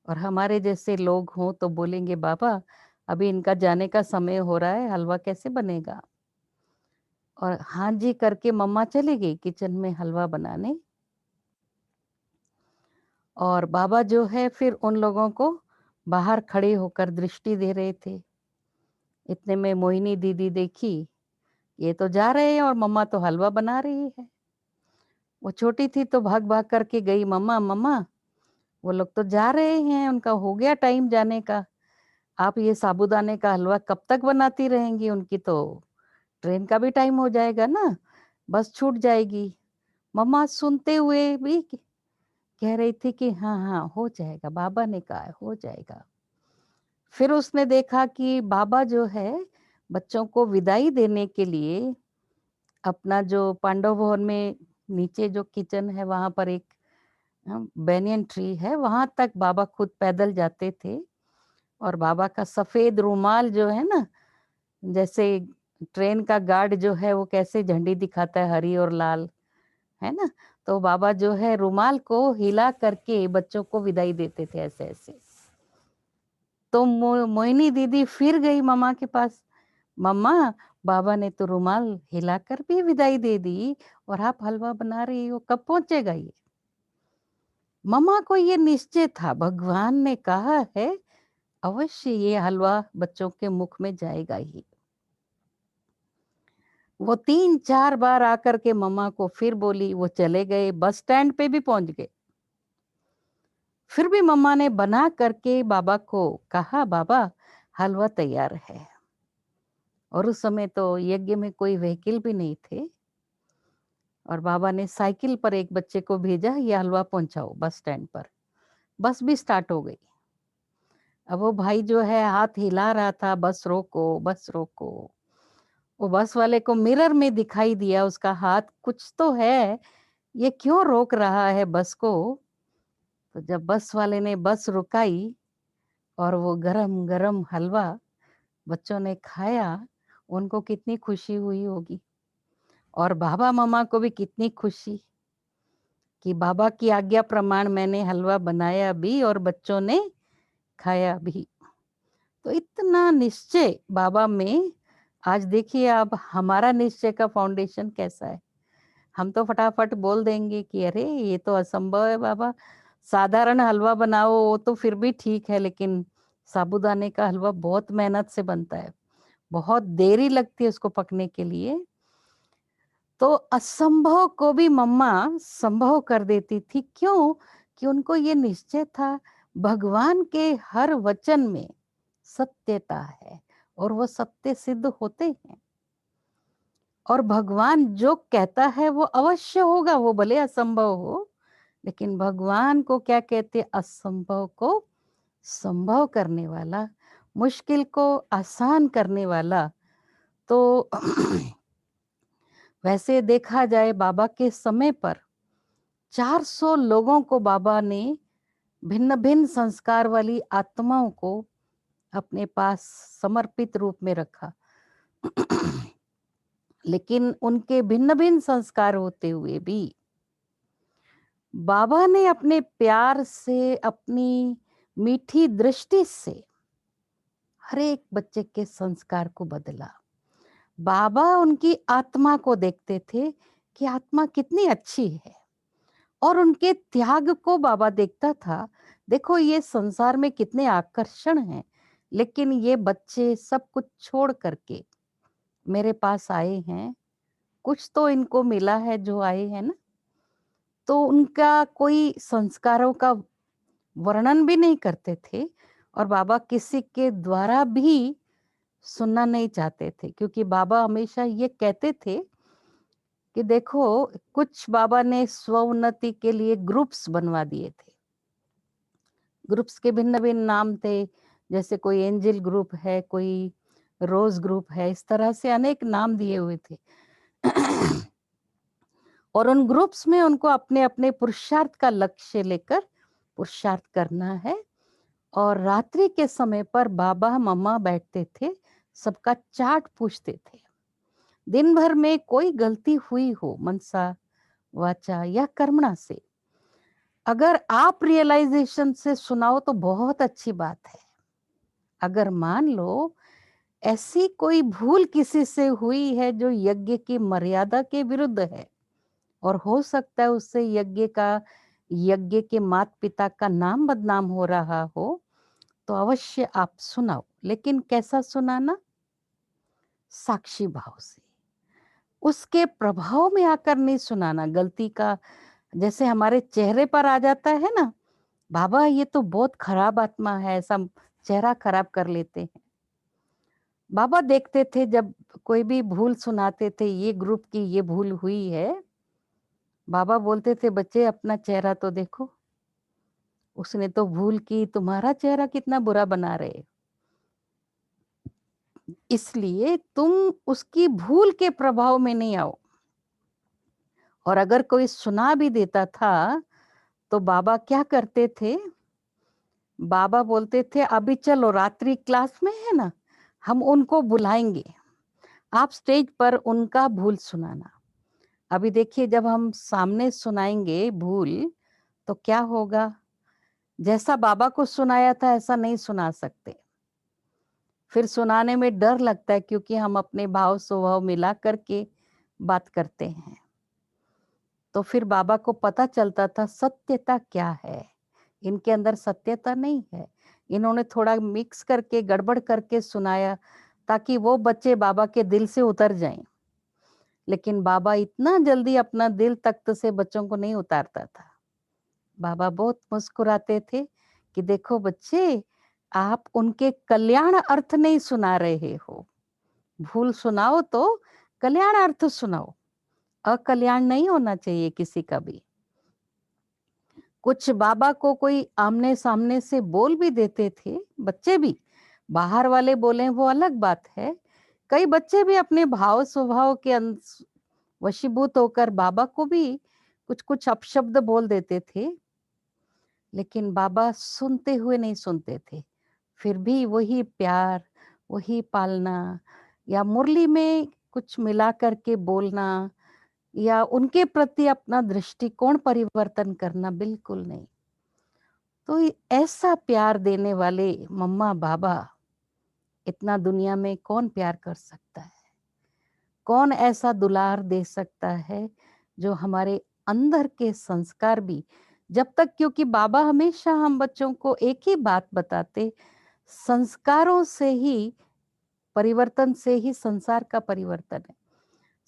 और हमारे जैसे लोग हों तो बोलेंगे, बाबा अभी इनका जाने का समय हो रहा है, हलवा कैसे बनेगा? और हाँ जी करके मम्मा चली गई किचन में हलवा बनाने। और बाबा जो है फिर उन लोगों को बाहर खड़े होकर दृष्टि दे रहे थे। इतने में मोहिनी दीदी देखी, ये तो जा रहे हैं और मम्मा तो हलवा बना रही है। वो छोटी थी तो भाग भाग करके गई, मम्मा मम्मा वो लोग तो जा रहे हैं, उनका हो गया टाइम जाने का, आप ये साबूदाने का हलवा कब तक बनाती रहेंगी? उनकी तो ट्रेन का भी टाइम हो जाएगा ना, बस छूट जाएगी। मम्मा सुनते हुए भी कह रही थी कि हाँ हाँ हो जाएगा, बाबा ने कहा है हो जाएगा। फिर उसने देखा कि बाबा जो है बच्चों को विदाई देने के लिए अपना जो पांडव भवन में नीचे जो किचन है वहां पर एक बेनियन ट्री है, वहां तक बाबा खुद पैदल जाते थे। और बाबा का सफेद रुमाल जो है ना, जैसे ट्रेन का गार्ड जो है वो कैसे झंडी दिखाता है हरी और लाल, है ना, तो बाबा जो है रुमाल को हिला करके बच्चों को विदाई देते थे ऐसे ऐसे। तो मोहिनी दीदी फिर गई मम्मा के पास, मम्मा बाबा ने तो रुमाल हिलाकर भी विदाई दे दी और आप हलवा बना रही हो, कब पहुंचेगा ये? मम्मा को ये निश्चय था, भगवान ने कहा है अवश्य ये हलवा बच्चों के मुख में जाएगा ही। वो 3-4 बार आकर के मम्मा को फिर बोली, वो चले गए, बस स्टैंड पे भी पहुंच गए। फिर भी मम्मा ने बना करके बाबा को कहा, बाबा हलवा तैयार है। और उस समय तो यज्ञ में कोई व्हीकल भी नहीं थे, और बाबा ने साइकिल पर एक बच्चे को भेजा, ये हलवा पहुंचाओ बस स्टैंड पर। बस भी स्टार्ट हो गई। अब वो भाई जो है हाथ हिला रहा था, बस रोको बस रोको। वो बस वाले को मिरर में दिखाई दिया उसका हाथ, कुछ तो है, ये क्यों रोक रहा है बस को? तो जब बस वाले ने बस रुकाई और वो गरम गरम हलवा बच्चों ने खाया, उनको कितनी खुशी हुई होगी। और बाबा मम्मा को भी कितनी खुशी कि बाबा की आज्ञा प्रमाण मैंने हलवा बनाया भी और बच्चों ने खाया भी। तो इतना निश्चय बाबा में। आज देखिए आप हमारा निश्चय का फाउंडेशन कैसा है। हम तो फटाफट बोल देंगे कि अरे ये तो असंभव है बाबा, साधारण हलवा बनाओ वो तो फिर भी ठीक है, लेकिन साबूदाने का हलवा बहुत मेहनत से बनता है, बहुत देरी लगती है उसको पकने के लिए। तो असंभव को भी मम्मा संभव कर देती थी। क्यों? कि उनको ये निश्चय था भगवान के हर वचन में सत्यता है और वो सत्य सिद्ध होते हैं, और भगवान जो कहता है वो अवश्य होगा, वो भले असंभव हो। लेकिन भगवान को क्या कहते? असंभव को संभव करने वाला, मुश्किल को आसान करने वाला। तो वैसे देखा जाए बाबा के समय पर 400 लोगों को बाबा ने भिन्न भिन्न संस्कार वाली आत्माओं को अपने पास समर्पित रूप में रखा। लेकिन उनके भिन्न भिन्न संस्कार होते हुए भी बाबा ने अपने प्यार से, अपनी मीठी दृष्टि से हर एक बच्चे के संस्कार को बदला। बाबा उनकी आत्मा को देखते थे कि आत्मा कितनी अच्छी है, और उनके त्याग को बाबा देखता था। देखो ये संसार में कितने आकर्षण हैं, लेकिन ये बच्चे सब कुछ छोड़ करके मेरे पास आए हैं, कुछ तो इनको मिला है जो आए हैं ना। तो उनका कोई संस्कारों का वर्णन भी नहीं करते थे, और बाबा किसी के द्वारा भी सुनना नहीं चाहते थे, क्योंकि बाबा हमेशा ये कहते थे कि देखो, कुछ बाबा ने स्व उन्नति के लिए ग्रुप्स बनवा दिए थे। ग्रुप्स के भिन्न भिन्न नाम थे, जैसे कोई एंजल ग्रुप है, कोई रोज ग्रुप है, इस तरह से अनेक नाम दिए हुए थे। और उन ग्रुप्स में उनको अपने अपने पुरुषार्थ का लक्ष्य लेकर पुरुषार्थ करना है। और रात्रि के समय पर बाबा मम्मा बैठते थे, सबका चार्ट पूछते थे। दिन भर में कोई गलती हुई हो मनसा, वाचा या कर्मणा से, अगर आप रियलाइजेशन से सुनाओ तो बहुत अच्छी बात है। अगर मान लो ऐसी कोई भूल किसी से हुई है जो यज्ञ की मर्यादा के विरुद्ध है, और हो सकता है उससे यज्ञ के माता पिता का नाम बदनाम हो रहा हो, तो अवश्य आप सुनाओ। लेकिन कैसा सुनाना? साक्षी भाव से, उसके प्रभाव में आकर नहीं सुनाना। गलती का जैसे हमारे चेहरे पर आ जाता है ना, बाबा ये तो बहुत खराब आत्मा है, ऐसा चेहरा खराब कर लेते हैं। बाबा देखते थे जब कोई भी भूल सुनाते थे, ये ग्रुप की ये भूल हुई है, बाबा बोलते थे बच्चे अपना चेहरा तो देखो, उसने तो भूल की, तुम्हारा चेहरा कितना बुरा बना रहे। इसलिए तुम उसकी भूल के प्रभाव में नहीं आओ। और अगर कोई सुना भी देता था तो बाबा क्या करते थे? बाबा बोलते थे अभी चलो रात्रि क्लास में है ना, हम उनको बुलाएंगे, आप स्टेज पर उनका भूल सुनाना। अभी देखिए जब हम सामने सुनाएंगे भूल तो क्या होगा? जैसा बाबा को सुनाया था ऐसा नहीं सुना सकते, फिर सुनाने में डर लगता है, क्योंकि हम अपने भाव स्वभाव मिला करके बात करते हैं। तो फिर बाबा को पता चलता था सत्यता क्या है, इनके अंदर सत्यता नहीं है, इन्होंने थोड़ा मिक्स करके गड़बड़ करके सुनाया ताकि वो बच्चे बाबा के दिल से उतर जाएं। लेकिन बाबा इतना जल्दी अपना दिल तख्त से बच्चों को नहीं उतारता था। बाबा बहुत मुस्कुराते थे कि देखो बच्चे, आप उनके कल्याण अर्थ नहीं सुना रहे हो। भूल सुनाओ तो कल्याण अर्थ सुनाओ, अकल्याण नहीं होना चाहिए किसी का भी। कुछ बाबा को कोई आमने सामने से बोल भी देते थे, बच्चे भी, बाहर वाले बोले वो अलग बात है। कई बच्चे भी अपने भाव स्वभाव के वशीभूत होकर बाबा को भी कुछ कुछ अपशब्द बोल देते थे, लेकिन बाबा सुनते हुए नहीं सुनते थे। फिर भी वही प्यार, वही पालना, या मुरली में कुछ मिला करके बोलना, या उनके प्रति अपना दृष्टिकोण परिवर्तन करना बिल्कुल नहीं। तो ऐसा प्यार देने वाले मम्मा बाबा इतना दुनिया में कौन प्यार कर सकता है? कौन ऐसा दुलार दे सकता है जो हमारे अंदर के संस्कार भी, जब तक, क्योंकि बाबा हमेशा हम बच्चों को एक ही बात बताते, संस्कारों से ही, परिवर्तन से ही संसार का परिवर्तन है।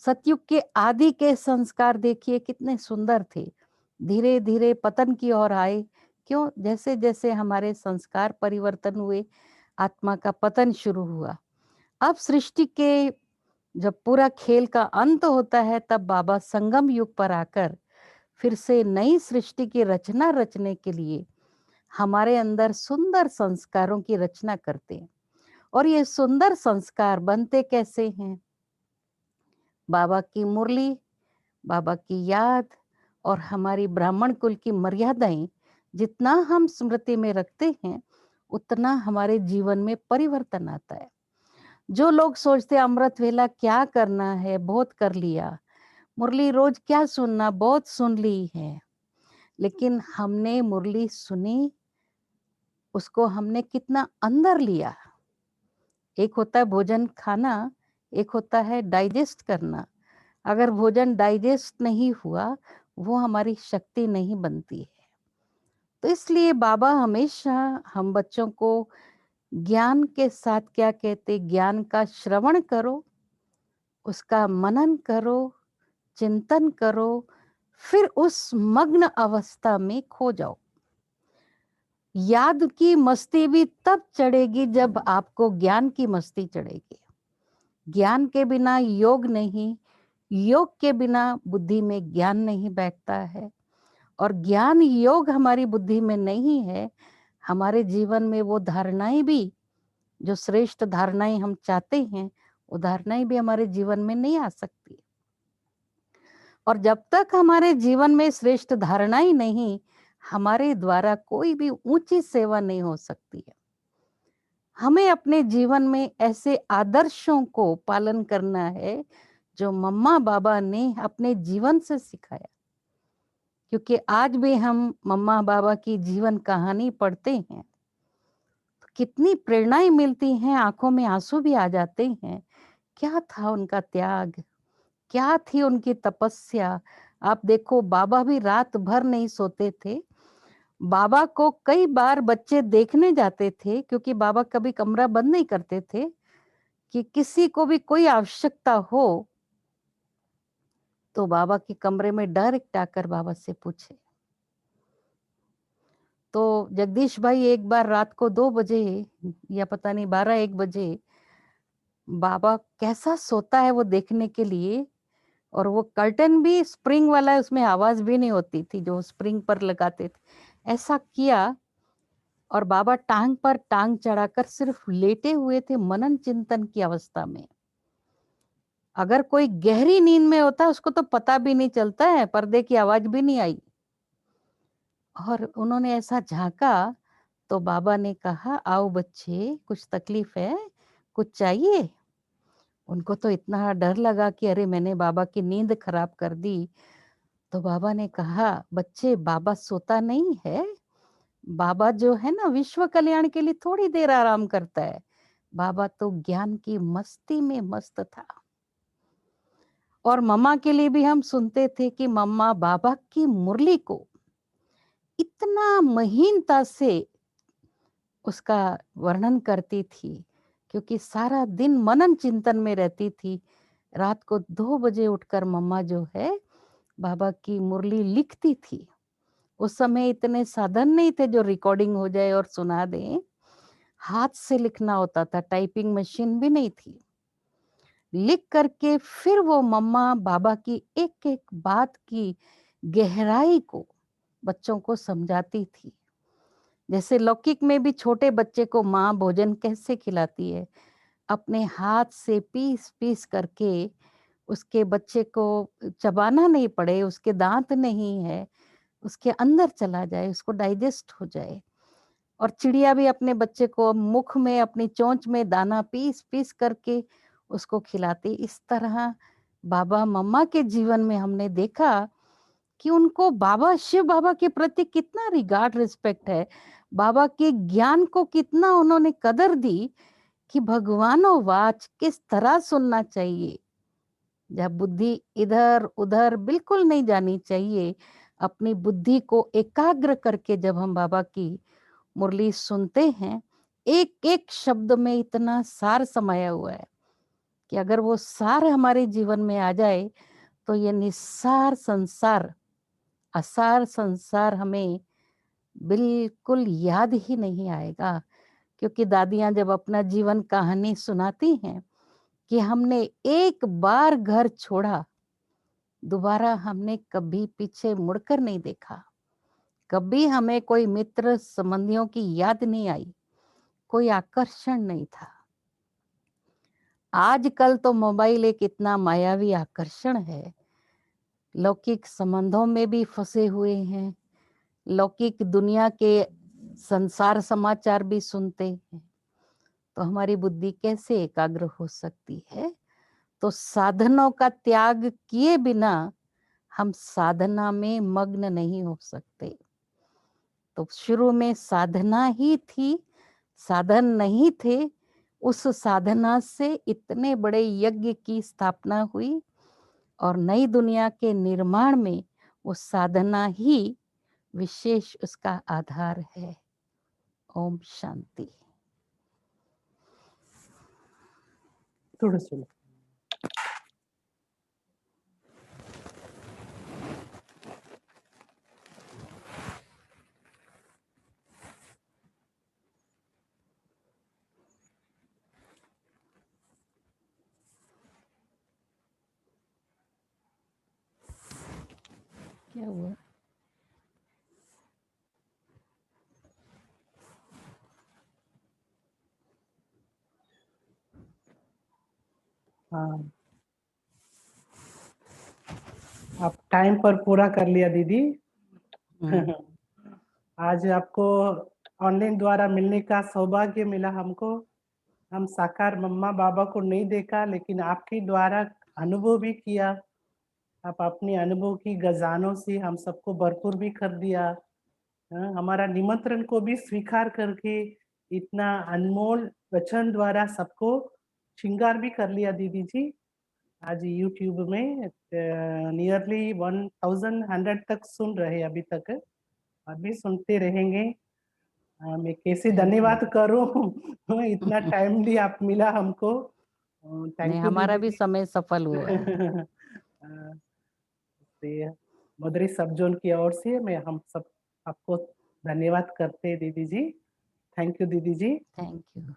सतयुग के आदि के संस्कार देखिए कितने सुंदर थे, धीरे धीरे पतन की ओर आए। क्यों? जैसे जैसे हमारे संस्कार परिवर्तन हुए, आत्मा का पतन शुरू हुआ। अब सृष्टि के जब पूरा खेल का अंत होता है, तब बाबा संगम युग पर आकर फिर से नई सृष्टि की रचना रचने के लिए हमारे अंदर सुंदर संस्कारों की रचना करते हैं। और ये सुंदर संस्कार बनते कैसे हैं? बाबा की मुरली, बाबा की याद और हमारी ब्राह्मण कुल की मर्यादाएं जितना हम स्मृति में रखते हैं, उतना हमारे जीवन में परिवर्तन आता है। जो लोग सोचते अमृत वेला क्या करना है, बहुत कर लिया, मुरली रोज क्या सुनना, बहुत सुन ली है, लेकिन हमने मुरली सुनी, उसको हमने कितना अंदर लिया। एक होता है भोजन खाना, एक होता है डाइजेस्ट करना। अगर भोजन डाइजेस्ट नहीं हुआ, वो हमारी शक्ति नहीं बनती है। तो इसलिए बाबा हमेशा हम बच्चों को ज्ञान के साथ क्या कहते, ज्ञान का श्रवण करो, उसका मनन करो, चिंतन करो, फिर उस मग्न अवस्था में खो जाओ। याद की मस्ती भी तब चढ़ेगी जब आपको ज्ञान की मस्ती चढ़ेगी। ज्ञान के बिना योग नहीं, योग के बिना बुद्धि में ज्ञान नहीं बैठता है, और ज्ञान योग हमारी बुद्धि में नहीं है, हमारे जीवन में वो धारणाएं भी, जो श्रेष्ठ धारणाएं हम चाहते हैं, वो धारणाएं भी हमारे जीवन में नहीं आ सकती। और जब तक हमारे जीवन में श्रेष्ठ धारणाएं नहीं, हमारे द्वारा कोई भी ऊंची सेवा नहीं हो सकती है। हमें अपने जीवन में ऐसे आदर्शों को पालन करना है जो मम्मा बाबा ने अपने जीवन से सिखाया। क्योंकि आज भी हम मम्मा बाबा की जीवन कहानी पढ़ते हैं तो कितनी प्रेरणाएं मिलती हैं, आंखों में आंसू भी आ जाते हैं। क्या था उनका त्याग, क्या थी उनकी तपस्या। आप देखो, बाबा भी रात भर नहीं सोते थे। बाबा को कई बार बच्चे देखने जाते थे, क्योंकि बाबा कभी कमरा बंद नहीं करते थे, कि किसी को भी कोई आवश्यकता हो तो बाबा के कमरे में डायरेक्ट आकर बाबा से पूछे। तो जगदीश भाई एक बार रात को 2 बजे या पता नहीं 12-1 बजे बाबा कैसा सोता है वो देखने के लिए, और वो कर्टन भी स्प्रिंग वाला है, उसमें आवाज भी नहीं होती थी, जो स्प्रिंग पर लगाते थे, ऐसा किया। और बाबा टांग पर टांग चढ़ाकर सिर्फ लेटे हुए थे, मनन चिंतन की अवस्था में। अगर कोई गहरी नींद में होता है उसको तो पता भी नहीं चलता है, पर्दे की आवाज भी नहीं आई। और उन्होंने ऐसा झांका तो बाबा ने कहा, आओ बच्चे, कुछ तकलीफ है, कुछ चाहिए? उनको तो इतना डर लगा कि अरे मैंने बाबा की नींद खराब कर दी। तो बाबा ने कहा, बच्चे, बाबा सोता नहीं है, बाबा जो है ना विश्व कल्याण के लिए थोड़ी देर आराम करता है। बाबा तो ज्ञान की मस्ती में मस्त था। और मम्मा के लिए भी हम सुनते थे कि मम्मा बाबा की मुरली को इतना महीनता से उसका वर्णन करती थी, क्योंकि सारा दिन मनन चिंतन में रहती थी। रात को 2 बजे उठकर मम्मा जो है बाबा की मुरली लिखती थी। उस समय इतने साधन नहीं थे जो रिकॉर्डिंग हो जाए और सुना दें, हाथ से लिखना होता था, टाइपिंग मशीन भी नहीं थी। लिख करके फिर वो मम्मा बाबा की एक एक बात की गहराई को बच्चों को समझाती थी। जैसे लौकिक में भी छोटे बच्चे को माँ भोजन कैसे खिलाती है, अपने हाथ से पीस पीस करके, उसके बच्चे को चबाना नहीं पड़े, उसके दांत नहीं है, उसके अंदर चला जाए, उसको डाइजेस्ट हो जाए। और चिड़िया भी अपने बच्चे को मुख में, अपनी चोंच में दाना पीस पीस करके उसको खिलाती। इस तरह बाबा मम्मा के जीवन में हमने देखा कि उनको बाबा, शिव बाबा के प्रति कितना रिगार्ड, रिस्पेक्ट है, बाबा के ज्ञान को कितना उन्होंने कदर दी, कि भगवानों वाच किस तरह सुनना चाहिए, जब बुद्धि इधर उधर बिल्कुल नहीं जानी चाहिए। अपनी बुद्धि को एकाग्र करके जब हम बाबा की मुरली सुनते हैं, एक एक शब्द में इतना सार समाया हुआ है कि अगर वो सार हमारे जीवन में आ जाए तो ये निस्सार संसार, असार संसार हमें बिल्कुल याद ही नहीं आएगा। क्योंकि दादियां जब अपना जीवन कहानी सुनाती हैं कि हमने एक बार घर छोड़ा, दोबारा हमने कभी पीछे मुड़कर नहीं देखा, कभी हमें कोई मित्र संबंधियों की याद नहीं आई, कोई आकर्षण नहीं था। आजकल तो मोबाइल एक इतना मायावी आकर्षण है, लौकिक संबंधों में भी फंसे हुए हैं, लौकिक दुनिया के संसार समाचार भी सुनते हैं, तो हमारी बुद्धि कैसे एकाग्र हो सकती है? तो साधनों का त्याग किए बिना हम साधना में मग्न नहीं हो सकते। तो शुरू में साधना ही थी, साधन नहीं थे, उस साधना से इतने बड़े यज्ञ की स्थापना हुई और नई दुनिया के निर्माण में वो साधना ही विशेष उसका आधार है। ओम शांति। थोड़ा सुनो। क्या हुआ? हाँ, आप टाइम पर पूरा कर लिया दीदी। आज आपको ऑनलाइन द्वारा मिलने का सौभाग्य मिला हमको। हम साकार मम्मा बाबा को नहीं देखा, लेकिन आपके द्वारा अनुभव भी किया। आप अपने अनुभव की गजानों से हम सबको भरपूर भी कर दिया। हमारा निमंत्रण को भी स्वीकार करके इतना अनमोल वचन द्वारा सबको श्रृंगार भी कर लिया दीदी जी। आज यूट्यूब में नियरली 1100 तक सुन रहे अभी तक, अभी सुनते रहेंगे। मैं कैसे धन्यवाद करूं इतना टाइमली आप मिला हमको। नहीं, थैंक यू हमारा दीदी भी समय सफल हुआ है। मदरी सब जोन की ओर से मैं हम सब आपको धन्यवाद करते हैं दीदी जी। थैंक यू दीदी जी। Thank you.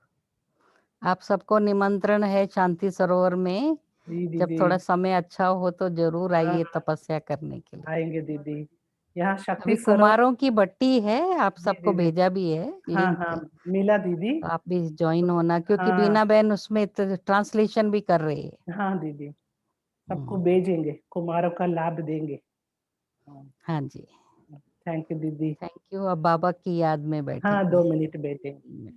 आप सबको निमंत्रण है शांति सरोवर में, जी जब दीदी। थोड़ा समय अच्छा हो तो जरूर आइए हाँ, तपस्या करने के लिए। आएंगे दीदी। यहाँ शक्ति अभी सरोवर। कुमारों की भट्टी है, आप जी सबको दीदी। भेजा भी है हाँ लिंक, हाँ, मिला दीदी। तो आप भी ज्वाइन होना, क्योंकि हाँ बीना बहन उसमें ट्रांसलेशन भी कर रही है। हाँ दीदी, सबको भेजेंगे, कुमारों का लाभ देंगे। हाँ जी, थैंक यू दीदी। Thank you. अब बाबा की याद में बैठे। हाँ, 2 मिनट बैठेंगे।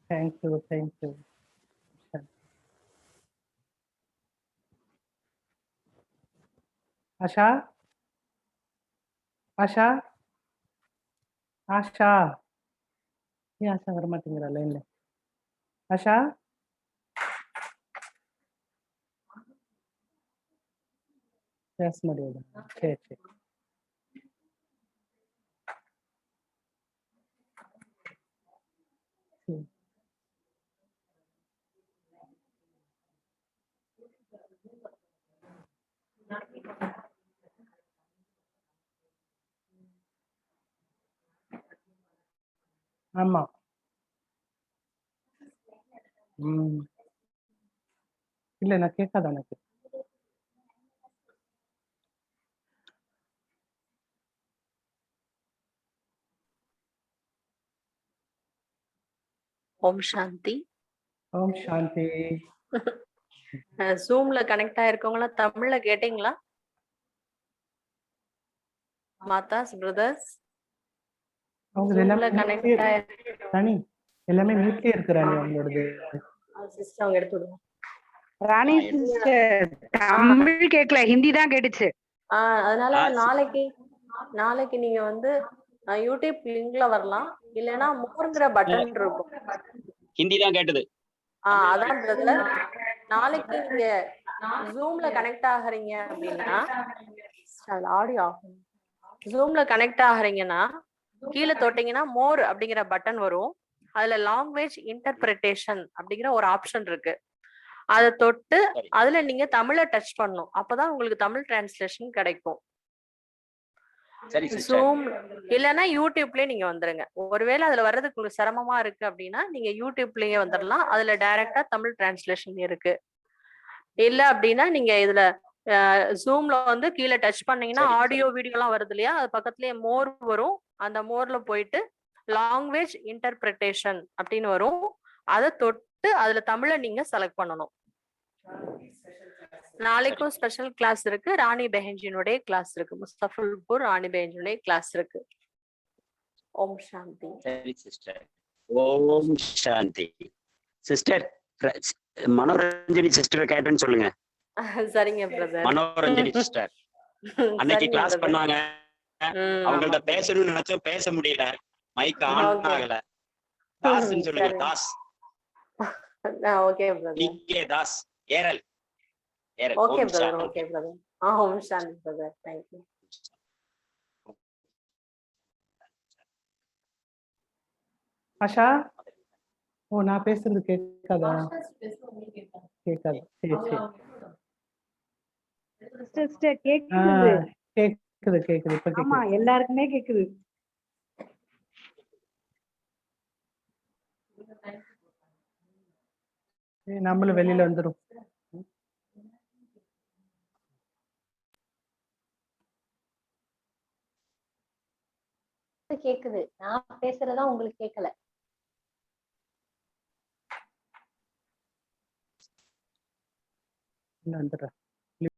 Thank you, thank you. Asha, Asha, Asha, ये आशा वर्मा मेरा लाइन है। आशा, यस मरिएगा। छे छे ஆமா. இல்ல நான் கேட்காத எனக்கு. ஓம் சாந்தி. ஓம் சாந்தி. ஜூம்ல கனெக்ட் ஆயிருக்கவங்களா தமிழ்ல கேட்டீங்களா? மாதாஸ் பிரதர்ஸ் அவங்க எல்லாமே கனெக்ட் ராணி, எல்லாமே மியூட்லயே இருக்கு ராணி அவங்களோடது. சிஸ்டர் அவங்க எடுத்து விடுங்க. ராணி சிஸ்டர் தமிழ் கேட்கல, ஹிந்தி தான் கேட்டுச்சு. அதனால நாளைக்கு நீங்க வந்து யூடியூப் லிங்க்ல வரலாம். இல்லைன்னா மோர்ங்கிற பட்டன் இருக்கும். ஹிந்தி தான் கேட்டது. அதான் பிரதர். நாளைக்கு நீங்க ஜூம்ல கனெக்ட் ஆகுறீங்க அப்படின்னா ஆடியோ ஆகும். ஜூம்ல கனெக்ட் ஆகுறீங்கன்னா கீழே தொட்டீங்கன்னா மோர் அப்படிங்கிற பட்டன் வரும். அதுல லாங்குவேஜ் இன்டர்பிரிட்டேஷன் அப்படிங்கிற ஒரு ஆப்ஷன் இருக்கு. அதை தொட்டு அதுல நீங்க தமிழை டச் பண்ணணும். அப்பதான் உங்களுக்கு தமிழ் டிரான்ஸ்லேஷன் கிடைக்கும். ஜூம் இல்லைன்னா யூடியூப்லயே நீங்க வந்துருங்க. ஒருவேளை அதுல வர்றதுக்கு உங்களுக்கு சிரமமா இருக்கு அப்படின்னா நீங்க யூடியூப்லயே வந்துடலாம். அதுல டைரக்டா தமிழ் டிரான்ஸ்லேஷன் இருக்கு. இல்ல அப்படின்னா நீங்க இதுல ஜூம்ல வந்து கீழே டச் பண்ணீங்கன்னா ஆடியோ வீடியோ எல்லாம் வருது இல்லையா, அது பக்கத்துலயே மோர் வரும். அந்த மோர்ல போயிட்டு லாங்குவேஜ் இன்டர்பிரிட்டேஷன் அப்படின்னு வரும். அதை தொட்டு அதுல தமிழை நீங்க செலக்ட் பண்ணணும். நாளைக்கும் ஸ்பெஷல் கிளாஸ் இருக்கு. ராணி பெஹன்ஜினுடைய கிளாஸ் இருக்கு. முஸ்தஃபுல்பூர் ராணி பெஹன்ஜினுடைய கிளாஸ் இருக்கு. ஓம் சாந்தி. சரி சிஸ்டர். ஓம் சாந்தி. சிஸ்டர் மனோரஞ்சனி சிஸ்டர் கேட்டேன்னு சொல்லுங்க. சரிங்க பிரதர். மனோரஞ்சனி சிஸ்டர் அன்னைக்கு கிளாஸ் பண்ணாங்க. அவங்கள்ட்ட பேசணும்னு நினைச்சோம், பேச முடியல. மைக் ஆன் ஆகல. தாஸ்ன்னு சொல்லுங்க. Das. Okay brother. DK Das. Eral. Okay brother. Okay brother. ஓம் சாந்தி பிரதர். Thank you. ஆஷா, ஓ நான் பேசுறது கேட்காதா? கேட்காது. சரி சரி. சிஸ்டர் கேக்குது. கேக்குது கேக்குது. இப்ப கேக்குது. ஆமா, எல்லாருக்குமே கேக்குது. நம்மளும் வெளியில வந்துரும். கேக்குது. நான் பேசுறதா உங்களுக்கு கேட்கல. வந்துடுறேன்.